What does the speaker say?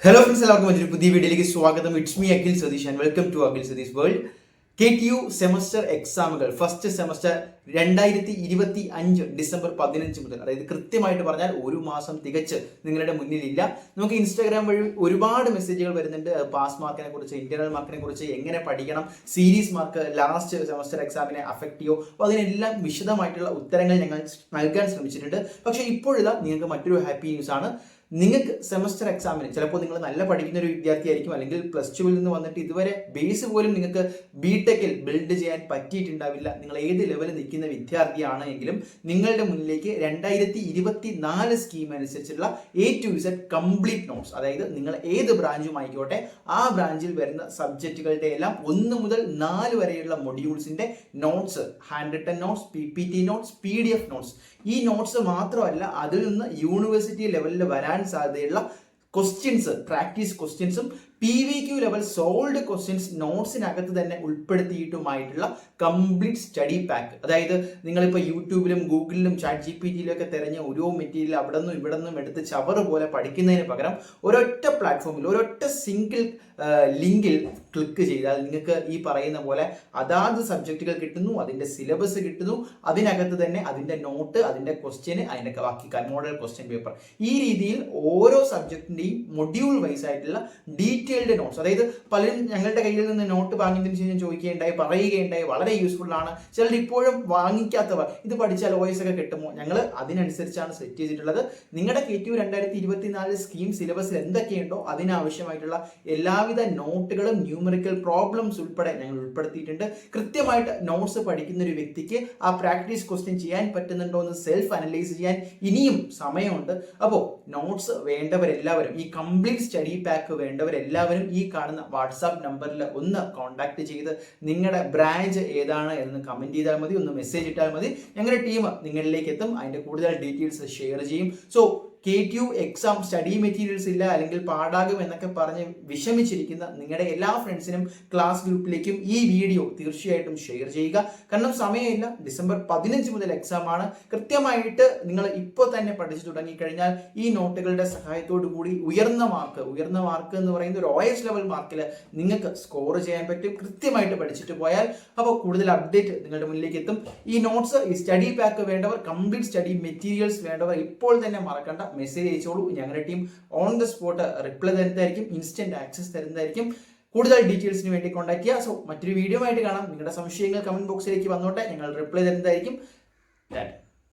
Hello friends, എല്ലാവർക്കും മറ്റൊരു പുതിയ വീഡിയോയിലേക്ക് സ്വാഗതം. It's me Akhil Satheesh and welcome to Akhil Satheesh world. KTU semester എക്സാമുകൾ ഫസ്റ്റ് സെമസ്റ്റർ 2025 ഡിസംബർ 15 മുതൽ, അതായത് കൃത്യമായിട്ട് പറഞ്ഞാൽ ഒരു മാസം തികച്ച് നിങ്ങളുടെ മുന്നിലില്ല. നമുക്ക് ഇൻസ്റ്റാഗ്രാം വഴി ഒരുപാട് മെസ്സേജുകൾ വരുന്നുണ്ട്. പാസ് മാർക്കിനെ കുറിച്ച്, ഇന്റർണൽ മാർക്കിനെ കുറിച്ച്, എങ്ങനെ പഠിക്കണം, സീരീസ് മാർക്ക് ലാസ്റ്റ് സെമസ്റ്റർ എക്സാമിനെ അഫക്ട് ചെയ്യോ, അപ്പോൾ അതിനെല്ലാം വിശദമായിട്ടുള്ള ഉത്തരങ്ങൾ ഞങ്ങൾ നൽകാൻ ശ്രമിച്ചിട്ടുണ്ട്. പക്ഷേ ഇപ്പോഴിതാ നിങ്ങൾക്ക് മറ്റൊരു ഹാപ്പി ന്യൂസ് ആണ്. നിങ്ങൾക്ക് സെമസ്റ്റർ എക്സാമിന് ചിലപ്പോൾ നിങ്ങൾ നല്ല പഠിക്കുന്ന ഒരു വിദ്യാർത്ഥി ആയിരിക്കും, അല്ലെങ്കിൽ +2 നിന്ന് വന്നിട്ട് ഇതുവരെ ബേസ് പോലും നിങ്ങൾക്ക് BTechൽ ബിൽഡ് ചെയ്യാൻ പറ്റിയിട്ടുണ്ടാവില്ല. നിങ്ങൾ ഏത് ലെവലിൽ നിൽക്കുന്ന വിദ്യാർത്ഥിയാണ് എങ്കിലും നിങ്ങളുടെ മുന്നിലേക്ക് 2024 സ്കീം അനുസരിച്ചുള്ള A to Z complete notes, അതായത് നിങ്ങൾ ഏത് ബ്രാഞ്ചും ആയിക്കോട്ടെ ആ ബ്രാഞ്ചിൽ വരുന്ന സബ്ജക്റ്റുകളുടെ എല്ലാം 1 മുതൽ 4 വരെയുള്ള മൊഡ്യൂൾസിന്റെ notes, hand written notes, PPT notes, PDF notes, ഈ നോട്ട്സ് മാത്രമല്ല അതിൽ നിന്ന് യൂണിവേഴ്സിറ്റി ലെവലിൽ വരാൻ സാധ്യതയുള്ള ക്വസ്റ്റ്യൻസ്, പ്രാക്ടീസ് ക്വസ്റ്റ്യൻസും PVQ ലെവൽ സോൾഡ് ക്വസ്റ്റ്യൻസ് നോട്ട്സിനകത്ത് തന്നെ ഉൾപ്പെടുത്തിയിട്ടുമായിട്ടുള്ള കംപ്ലീറ്റ് സ്റ്റഡി പാക്ക്. അതായത് നിങ്ങളിപ്പോൾ യൂട്യൂബിലും ഗൂഗിളിലും ChatGPTയിലും ഒക്കെ തിരഞ്ഞ ഓരോ മെറ്റീരിയൽ അവിടെ നിന്നും ഇവിടെ നിന്നും എടുത്ത് ചവറ് പോലെ പഠിക്കുന്നതിന് പകരം ഒരൊറ്റ പ്ലാറ്റ്ഫോമിൽ, ഒരൊറ്റ സിംഗിൾ ലിങ്കിൽ ക്ലിക്ക് ചെയ്താൽ നിങ്ങൾക്ക് ഈ പറയുന്ന പോലെ അതാത് സബ്ജക്റ്റുകൾ കിട്ടുന്നു, അതിൻ്റെ സിലബസ് കിട്ടുന്നു, അതിനകത്ത് തന്നെ അതിൻ്റെ നോട്ട്, അതിൻ്റെ ക്വസ്റ്റ്യന്, അതിൻ്റെ ബാക്കി മോഡൽ ക്വസ്റ്റ്യൻ പേപ്പർ, ഈ രീതിയിൽ ഓരോ സബ്ജക്റ്റിൻ്റെയും മൊഡ്യൂൾ വൈസ് ആയിട്ടുള്ള ഡീറ്റെയിൽഡ് നോട്ട്സ്. അതായത് പലരും ഞങ്ങളുടെ കയ്യിൽ നിന്ന് നോട്ട് വാങ്ങിയതിന് ശേഷം ചോദിക്കുകയുണ്ടായി, പറയുകയുണ്ടായി, വളരെ യൂസ്ഫുൾ ആണ്. ചിലർ ഇപ്പോഴും വാങ്ങിക്കാത്തവർ ഇത് പഠിച്ചാൽ OS ഒക്കെ കിട്ടുമോ? ഞങ്ങൾ അതിനനുസരിച്ചാണ് സെറ്റ് ചെയ്തിട്ടുള്ളത്. നിങ്ങളുടെ KTU 2024 സ്കീം സിലബസിൽ എന്തൊക്കെയുണ്ടോ അതിനാവശ്യമായിട്ടുള്ള എല്ലാവിധ നോട്ടുകളും ന്യൂമറിക്കൽ പ്രോബ്ലംസ് ഉൾപ്പെടെ ഞങ്ങൾ ഉൾപ്പെടുത്തിയിട്ടുണ്ട്. കൃത്യമായിട്ട് നോട്ട്സ് പഠിക്കുന്ന ഒരു വ്യക്തിക്ക് ആ പ്രാക്ടീസ് ക്വസ്റ്റ്യൻ ചെയ്യാൻ പറ്റുന്നുണ്ടോ എന്ന് സെൽഫ് അനലൈസ് ചെയ്യാൻ ഇനിയും സമയമുണ്ട്. അപ്പോൾ നോട്ട്സ് വേണ്ടവരെല്ലാവരും, ഈ കംപ്ലീറ്റ് സ്റ്റഡി പാക്ക് വേണ്ടവരെല്ലാവരും ഈ കാണുന്ന വാട്സാപ്പ് നമ്പറിൽ ഒന്ന് കോൺടാക്ട് ചെയ്ത് നിങ്ങളുടെ ബ്രാഞ്ച് ഏതാണ് എന്ന് കമൻറ്റ് ചെയ്താൽ മതി, ഒന്ന് മെസ്സേജ് ഇട്ടാൽ മതി. ഞങ്ങളുടെ ടീം നിങ്ങളിലേക്ക് എത്തും, അതിൻ്റെ കൂടുതൽ ഡീറ്റെയിൽസ് ഷെയർ ചെയ്യും. So KTU exam study materials ഇല്ല, അല്ലെങ്കിൽ പാടാകും എന്നൊക്കെ പറഞ്ഞ് വിഷമിച്ചിരിക്കുന്ന നിങ്ങളുടെ എല്ലാ ഫ്രണ്ട്സിനും ക്ലാസ് ഗ്രൂപ്പിലേക്കും ഈ വീഡിയോ തീർച്ചയായിട്ടും ഷെയർ ചെയ്യുക. കാരണം സമയമില്ല, ഡിസംബർ 15 മുതൽ എക്സാം ആണ്. കൃത്യമായിട്ട് നിങ്ങൾ ഇപ്പോൾ തന്നെ പഠിച്ചു തുടങ്ങിക്കഴിഞ്ഞാൽ ഈ നോട്ടുകളുടെ സഹായത്തോടു കൂടി ഉയർന്ന മാർക്ക് എന്ന് പറയുന്ന ഒരു OS ലെവൽ മാർക്കിൽ നിങ്ങൾക്ക് സ്കോർ ചെയ്യാൻ പറ്റും, കൃത്യമായിട്ട് പഠിച്ചിട്ട് പോയാൽ. അപ്പോൾ കൂടുതൽ അപ്ഡേറ്റ് നിങ്ങളുടെ മുന്നിലേക്ക് എത്തും. ഈ നോട്ട്സ്, ഈ സ്റ്റഡി പാക്ക് വേണ്ടവർ, കംപ്ലീറ്റ് സ്റ്റഡി മെറ്റീരിയൽസ് വേണ്ടവർ ഇപ്പോൾ തന്നെ മറക്കണ്ട, മെസ്സേജ് അയച്ചോളൂ. ഞങ്ങളുടെ team on the spot reply തരുന്നതായിരിക്കും, ഇൻസ്റ്റന്റ് ആക്സസ് തരുന്നതായിരിക്കും. കൂടുതൽ ഡീറ്റെയിൽസിന് വേണ്ടി കോൺടാക്ട് ചെയ്യുക. സോ മറ്റൊരു വീഡിയോ ആയിട്ട് കാണാം. നിങ്ങളുടെ സംശയങ്ങൾ കമന്റ് ബോക്സിലേക്ക് വന്നോട്ടെ, ഞങ്ങൾ റിപ്ലൈ തരുന്നതായിരിക്കും.